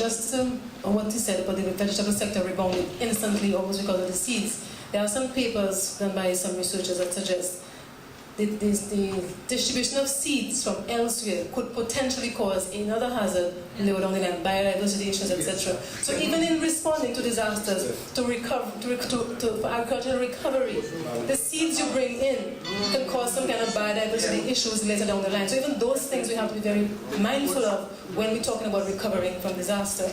just on what he said about the vegetable sector rebounding instantly almost because of the seeds. There are some papers done by some researchers that suggest that the distribution of seeds from elsewhere could potentially cause another hazard lower down the line, biodiversity issues, etc. So even in responding to disasters, for agricultural recovery, the seeds you bring in can cause some kind of biodiversity issues later down the line. So even those things we have to be very mindful of when we're talking about recovering from disaster.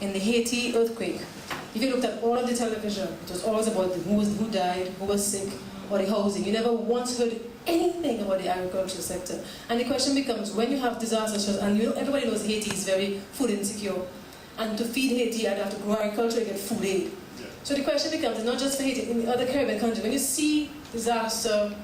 In the Haiti earthquake, if you looked at all of the television, it was always about who died, who was sick, or the housing. You never once heard anything about the agricultural sector. And the question becomes, when you have disasters, and everybody knows Haiti is very food insecure, and to feed Haiti, I'd have to grow agriculture to get food aid. So the question becomes, it's not just for Haiti, in the other Caribbean countries, when you see disaster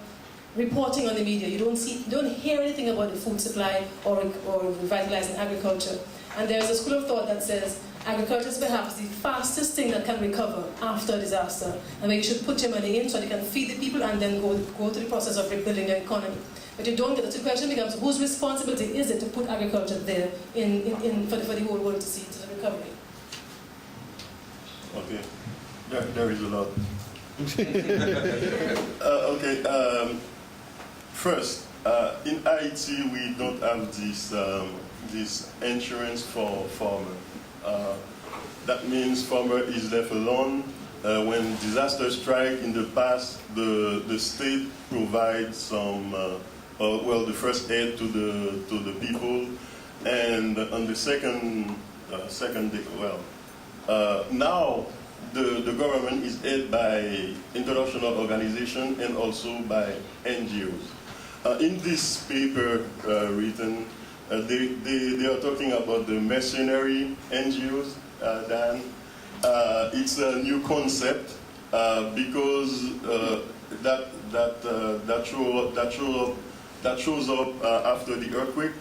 reporting on the media, you don't hear anything about the food supply or revitalizing agriculture. And there's a school of thought that says agriculture is perhaps the fastest thing that can recover after a disaster, and where you should put your money in so you can feed the people and then go through the process of rebuilding your economy. But you don't get it. The question becomes, whose responsibility is it to put agriculture there for the whole world to see to the recovery? Okay, there is a lot. First, in Haiti we don't have this insurance for farmers. That means farmer is left alone. When disaster strike in the past, the state provides some, the first aid to the people, and on the second day, now the government is aided by international organizations and also by NGOs. In this paper written, they are talking about the mercenary NGOs, Dan. It's a new concept because that shows up after the earthquake.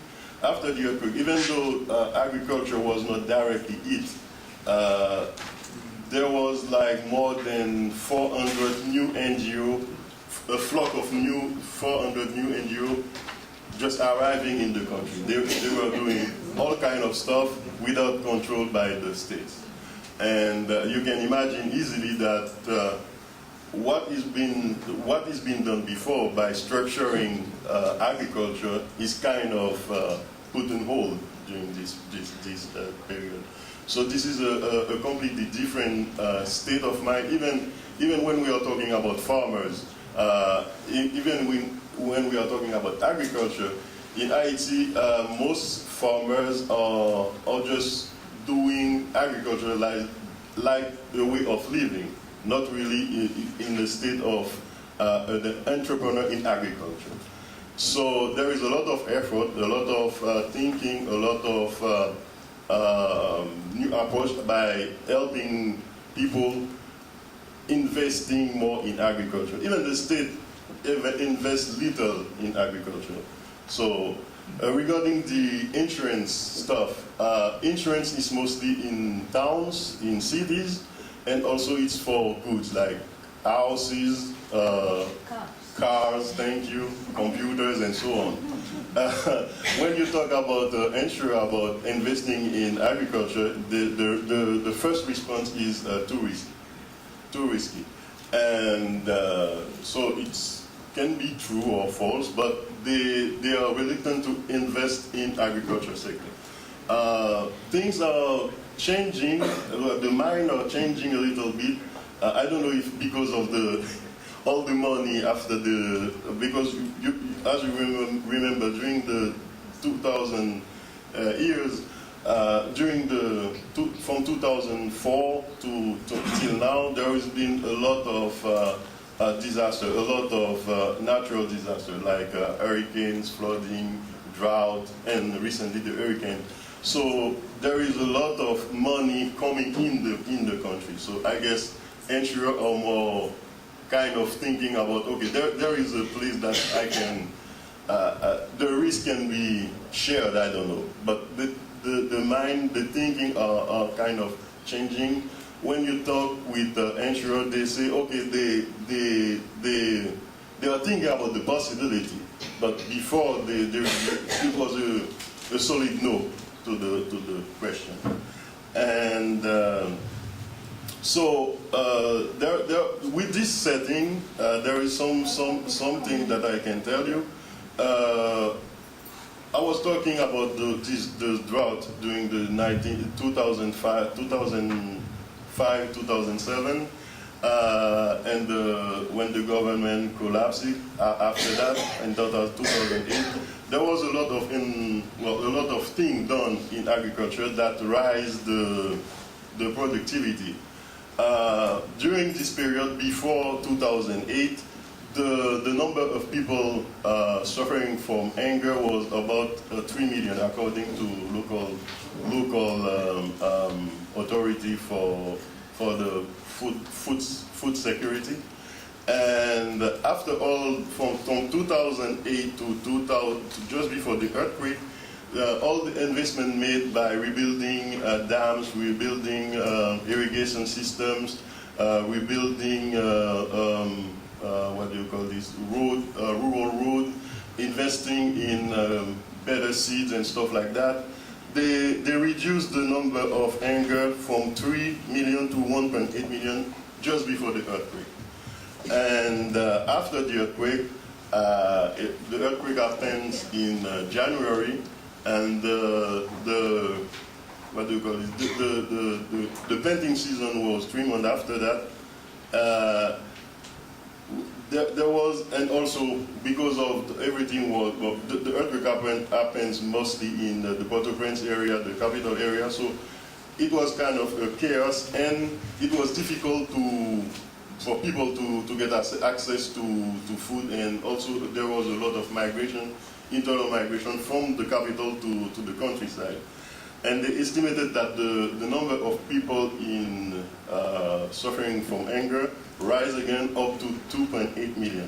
After the earthquake, even though agriculture was not directly hit, there was like more than 400 new NGO, a flock of 400 new NGO just arriving in the country. They were doing all kind of stuff without control by the states. And you can imagine easily that what is being done before by structuring agriculture is kind of put on hold during this period. So this is a completely different state of mind, even when we are talking about farmers, even when we are talking about agriculture. In Haiti, most farmers are just doing agriculture like a way of living, not really in the state of the entrepreneur in agriculture. So there is a lot of effort, a lot of thinking, a lot of new approach by helping people investing more in agriculture. Even the state invests little in agriculture. So regarding the insurance stuff, insurance is mostly in towns, in cities, and also it's for goods like houses, cars, thank you, computers, and so on. When you talk about insurance, about investing in agriculture, the first response is too risky. And so it can be true or false, but they are reluctant to invest in agriculture sector. Things are changing, the mind are changing a little bit. I don't know if because of all the money after because as you remember during the 2000 years, from 2004 to till now, there has been a lot of disaster, a lot of natural disaster like hurricanes, flooding, drought, and recently the hurricane. So there is a lot of money coming in the country. So I guess insurers are more kind of thinking about, okay, there is a place that I can, the risk can be shared, I don't know. But the mind, the thinking are kind of changing. When you talk with the insurer, they say, okay, they are thinking about the possibility, but before it was a solid no. to the question. And with this setting, there is something that I can tell you. I was talking about the drought during the 2005, 2007, and when the government collapsed after that in 2008. There was a lot of things done in agriculture that raised the productivity. During this period before 2008, the number of people suffering from hunger was about 3 million, according to local authority for the food security. And after all, from 2008 to 2000, just before the earthquake, all the investment made by rebuilding dams, rebuilding irrigation systems, rebuilding what do you call this, rural road, investing in better seeds and stuff like that, they reduced the number of hunger from 3 million to 1.8 million just before the earthquake. And after the earthquake happens in January, and the planting season was 3 months after that. There was, and also because of everything was, well, the earthquake happens mostly in the Port-au-Prince area, the capital area, so it was kind of a chaos, and it was difficult for people to get access to food, and also there was a lot of migration, internal migration from the capital to the countryside. And they estimated that the number of people in suffering from hunger rise again up to 2.8 million.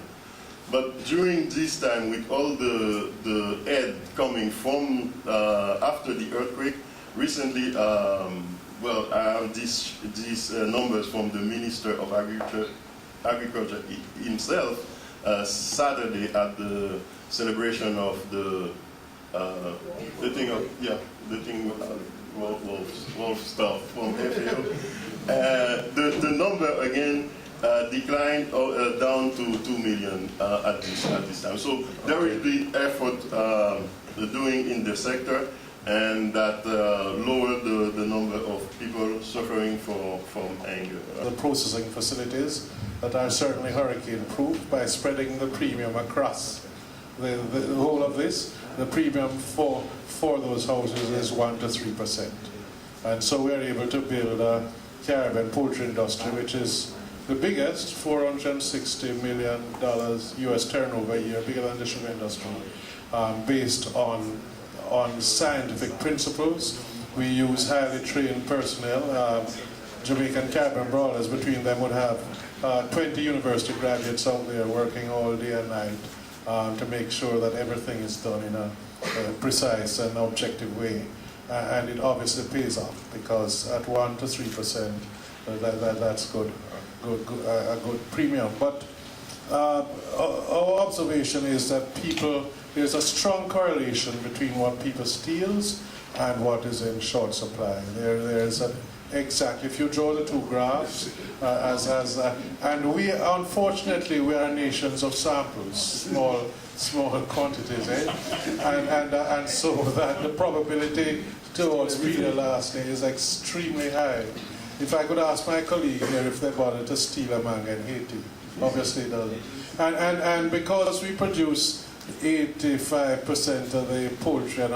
But during this time, with all the aid coming from after the earthquake, recently, well, I have these numbers from the Minister of Agriculture himself, Saturday at the celebration of the thing of, yeah, the thing wolf stuff from FAO. The number again declined down to 2 million at this time. So there will be effort doing in the sector, and that lowered the number of people suffering from hunger. The processing facilities that are certainly hurricane-proof by spreading the premium across the whole of this. The premium for those houses is 1 to 3%. And so we're able to build a Caribbean poultry industry, which is the biggest, $460 million US turnover a year, bigger than the sugar industry, based on scientific principles. We use highly trained personnel. Jamaican Caribbean Broilers, between them, would have 20 university graduates out there working all day and night to make sure that everything is done in a precise and objective way. And it obviously pays off, because at 1 to 3%, that's a good premium. But our observation is that there's a strong correlation between what people steals and what is in short supply. There's exactly, if you draw the two graphs, and we, unfortunately, we are nations of samples, small quantities, and so that the probability towards breeder lasting is extremely high. If I could ask my colleague here if they bothered to steal a manga in Haiti, obviously it doesn't. And because we produce 85% of the poultry and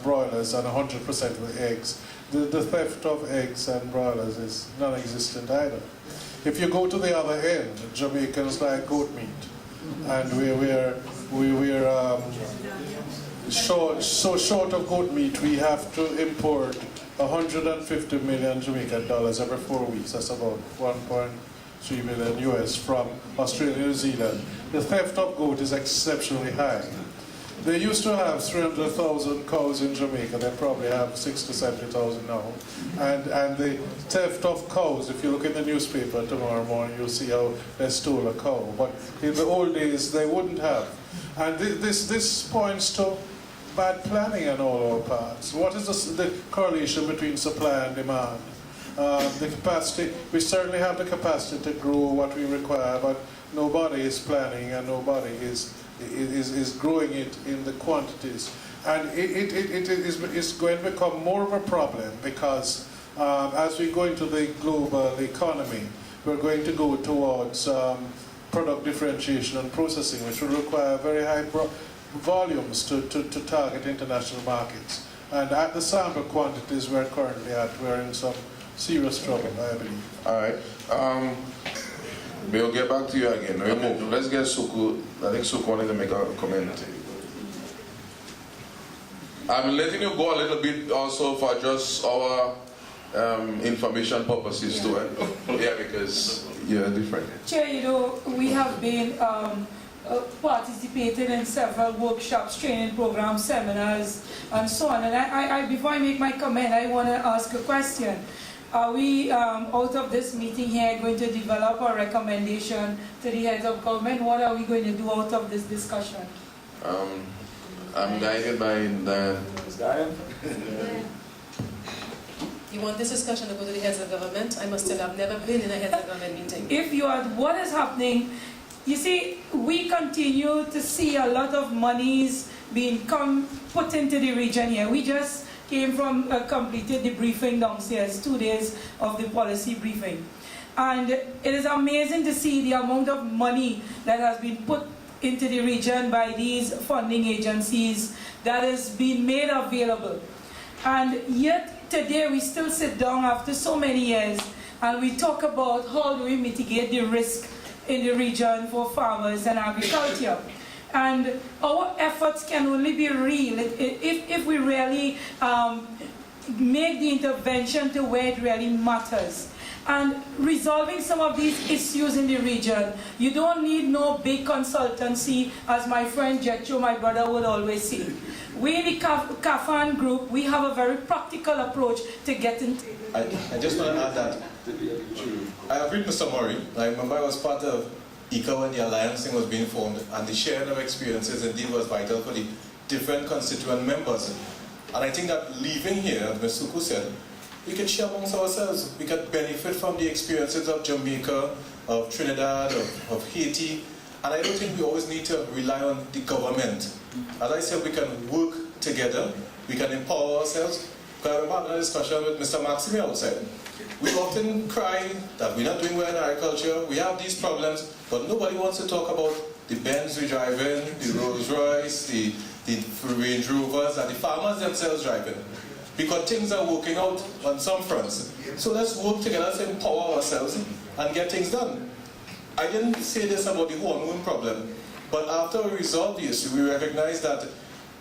broilers and 100% of the eggs, the theft of eggs and broilers is non-existent either. If you go to the other end, Jamaicans like goat meat, and we're short of goat meat. We have to import 150 million Jamaican dollars every 4 weeks. That's about 1.3 million US from Australia and New Zealand. The theft of goat is exceptionally high. They used to have 300,000 cows in Jamaica. They probably have 60,000 to 70,000 now. And the theft of cows, if you look in the newspaper tomorrow morning, you'll see how they stole a cow. But in the old days, they wouldn't have. And this points to bad planning on all our parts. What is the correlation between supply and demand? The capacity, we certainly have the capacity to grow what we require, but nobody is planning and nobody is growing it in the quantities. And it is going to become more of a problem because as we go into the global economy, we're going to go towards product differentiation and processing, which will require very high volumes to target international markets. And at the sample quantities we're currently at, we're in some serious trouble, I believe. All right. We'll get back to you again. We'll move. Let's get Suku. I think Suku wanted to make a comment. I'm letting you go a little bit also for just our information purposes too. Yeah, because you're different. Chair, you know, we have been participated in several workshops, training programs, seminars, and so on. And I before I make my comment, I want to ask a question. Are we, out of this meeting here, going to develop a recommendation to the heads of government? What are we going to do out of this discussion? I'm guided by Diane. Diane? You want this discussion to go to the heads of government? I must tell you, I've never been in a heads of government meeting. If you are, what is happening, you see, we continue to see a lot of monies being put into the region here. We just came from completed the briefing downstairs, 2 days of the policy briefing. And it is amazing to see the amount of money that has been put into the region by these funding agencies that is being made available. And yet today we still sit down after so many years and we talk about how do we mitigate the risk in the region for farmers and agriculture. And our efforts can only be real if we really make the intervention to where it really matters. And resolving some of these issues in the region, you don't need no big consultancy, as my friend Jetro, my brother, would always say. We in the CAFAN group, we have a very practical approach to getting... I just want to add that I agree with Mr. Murray. I remember I was part of ICA when the alliance thing was being formed, and the sharing of experiences indeed was vital for the different constituent members. And I think that leaving here, as Ms. Suku said, we can share amongst ourselves. We can benefit from the experiences of Jamaica, of Trinidad, of Haiti. And I don't think we always need to rely on the government. As I said, we can work together. We can empower ourselves. Because I remember having a discussion with Mr. Maxime outside. We often cry that we're not doing well in agriculture. We have these problems, but nobody wants to talk about the Benz we drive in, the Rolls Royce, the Range Rovers, and the farmers themselves driving. Because things are working out on some fronts. So let's work together to empower ourselves and get things done. I didn't say this about the hormone problem, but after we resolved the issue, we recognized that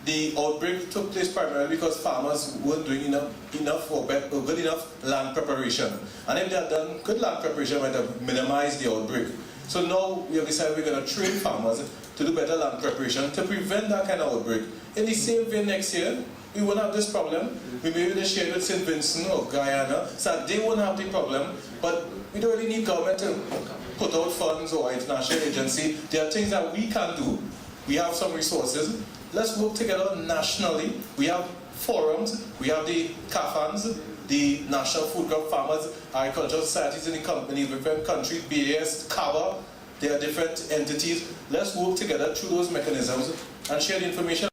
the outbreak took place primarily because farmers weren't doing enough or good enough land preparation. And if they had done good land preparation, it might have minimized the outbreak. So now we have decided we're going to train farmers to do better land preparation to prevent that kind of outbreak. In the same way next year, we won't have this problem. We may be share with St. Vincent or Guyana, so they won't have the problem, but we don't really need government to put out funds or international agency. There are things that we can do. We have some resources. Let's work together nationally. We have forums. We have the CAFANs, the National Food Crop Farmers Agricultural Societies in the different countries, BAS, CABA. There are different entities. Let's work together through those mechanisms and share the information.